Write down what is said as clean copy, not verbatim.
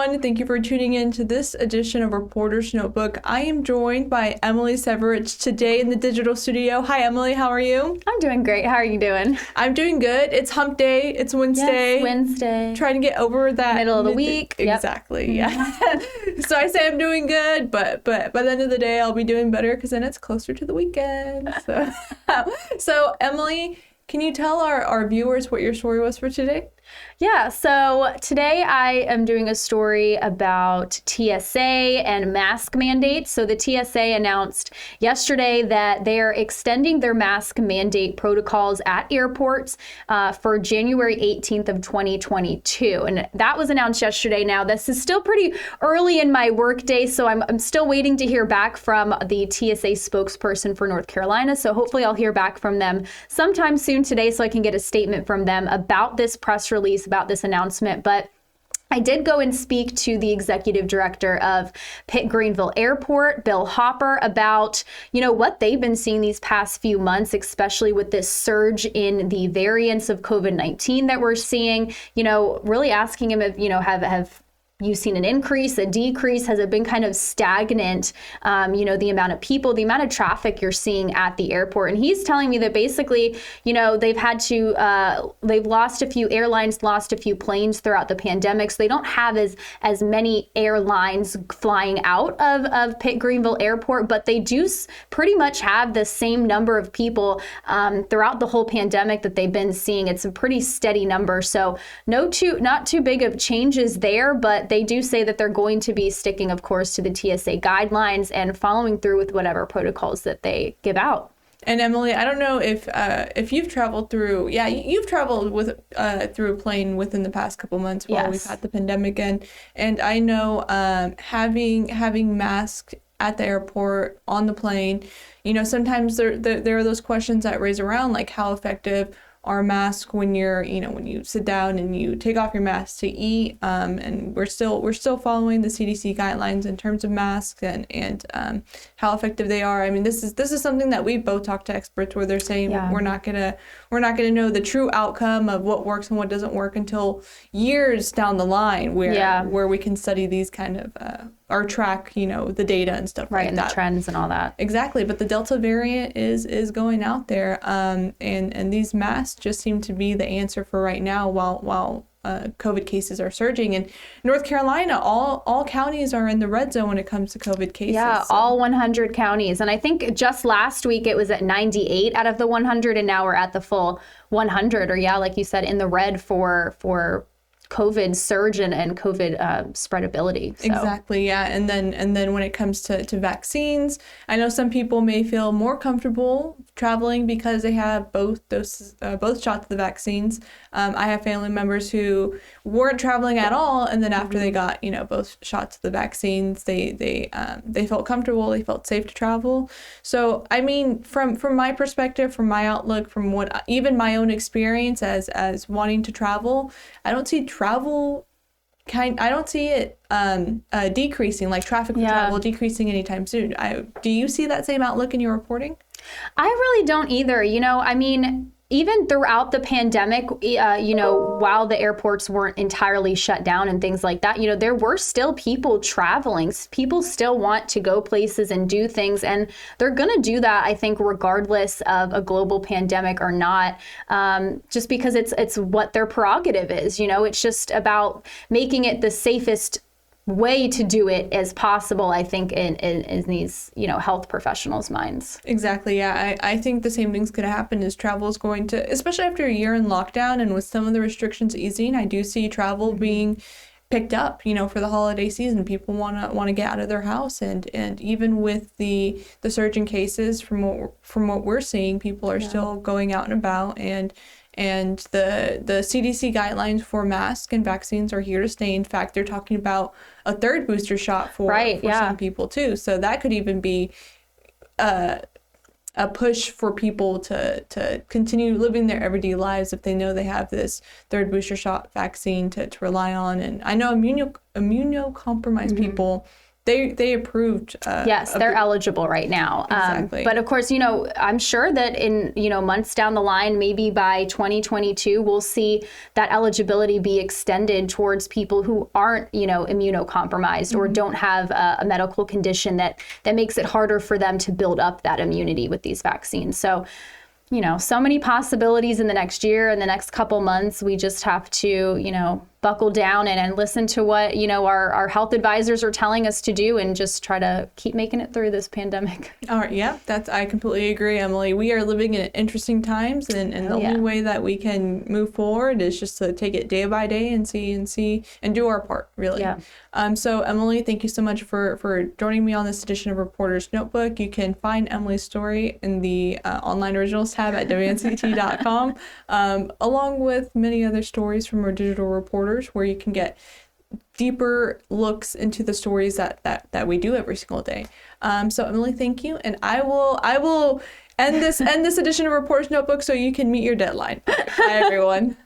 everyone. Thank you for tuning in to this edition of Reporter's Notebook. I am joined by Emily Severich today in the digital studio. Hi, Emily. How are you? I'm doing great. How are you doing? I'm doing good. It's hump day. It's Wednesday. Yes, Wednesday. Trying to get over that. Middle of the week. Exactly. Yep. Yeah. So I say I'm doing good, but by the end of the day, I'll be doing better because then it's closer to the weekend. So Emily, can you tell our viewers what your story was for today? Yeah, so today I am doing a story about TSA and mask mandates. So the TSA announced yesterday that they are extending their mask mandate protocols at airports for January 18th of 2022. And that was announced yesterday. Now, this is still pretty early in my workday, so I'm still waiting to hear back from the TSA spokesperson for North Carolina. So hopefully I'll hear back from them sometime soon today so I can get a statement from them about this press release, about this announcement. But I did go and speak to the executive director of Pitt Greenville Airport, Bill Hopper, about, what they've been seeing these past few months, especially with this surge in the variants of COVID-19 that we're seeing, really asking him if, have you seen an increase, a decrease? Has it been kind of stagnant? The amount of people, the amount of traffic you're seeing at the airport. And he's telling me that basically, they've had to, they've lost a few airlines, lost a few planes throughout the pandemic. So they don't have as many airlines flying out of Pitt Greenville Airport, but they do pretty much have the same number of people throughout the whole pandemic that they've been seeing. It's a pretty steady number. So not too big of changes there, but they do say that they're going to be sticking, of course, to the TSA guidelines and following through with whatever protocols that they give out. And Emily, I don't know if you've traveled through, you've traveled with through a plane within the past couple months while Yes. we've had the pandemic, and I know having masks at the airport on the plane, sometimes there are those questions that raise around, like how effective are masks when when you sit down and you take off your mask to eat, and we're still following the CDC guidelines in terms of masks and how effective they are. I mean, this is something that we both talked to experts where they're saying we're not gonna know the true outcome of what works and what doesn't work until years down the line where we can study these kind of or track the data and stuff like that. Right, and the trends and all that. Exactly, but the Delta variant is going out there, and these masks just seem to be the answer for right now while COVID cases are surging. In North Carolina, all counties are in the red zone when it comes to COVID cases. Yeah, so. all 100 counties. And I think just last week it was at 98 out of the 100, and now we're at the full 100, or like you said, in the red for COVID surge and COVID spreadability. So. Exactly, yeah. And then when it comes to vaccines, I know some people may feel more comfortable traveling because they have both shots of the vaccines. I have family members who weren't traveling at all, and then after they got both shots of the vaccines, they felt comfortable, they felt safe to travel. So I mean, from my perspective, from my outlook, from what even my own experience as wanting to travel, I don't see it decreasing, like traffic for travel decreasing anytime soon. Do you see that same outlook in your reporting? I really don't either. I mean, even throughout the pandemic, while the airports weren't entirely shut down and things like that, there were still people traveling. People still want to go places and do things, and they're going to do that, I think, regardless of a global pandemic or not, just because it's what their prerogative is. It's just about making it the safest way to do it as possible, I think, in these, health professionals' minds. Exactly, yeah. I think the same thing's going to happen is travel is going to, especially after a year in lockdown and with some of the restrictions easing, I do see travel being picked up, for the holiday season. People want to get out of their house, and even with the surge in cases from what we're seeing, people are still going out and about, and the CDC guidelines for masks and vaccines are here to stay. In fact, they're talking about a third booster shot for some people too. So that could even be a push for people to continue living their everyday lives if they know they have this third booster shot vaccine to rely on. And I know immunocompromised people, they approved. Yes, they're eligible right now. Exactly. But of course, I'm sure that in, months down the line, maybe by 2022, we'll see that eligibility be extended towards people who aren't, immunocompromised or don't have a medical condition that makes it harder for them to build up that immunity with these vaccines. So, so many possibilities in the next year and the next couple months. We just have to, buckle down and listen to what, our health advisors are telling us to do and just try to keep making it through this pandemic. All right. Yeah, I completely agree, Emily. We are living in interesting times, and the only way that we can move forward is just to take it day by day and see and do our part, really. Yeah. So Emily, thank you so much for joining me on this edition of Reporter's Notebook. You can find Emily's story in the online originals tab at WNCT.com, along with many other stories from our digital reporters, where you can get deeper looks into the stories that we do every single day. So Emily, thank you, and I will end this edition of Reporter's Notebook so you can meet your deadline. Bye, everyone.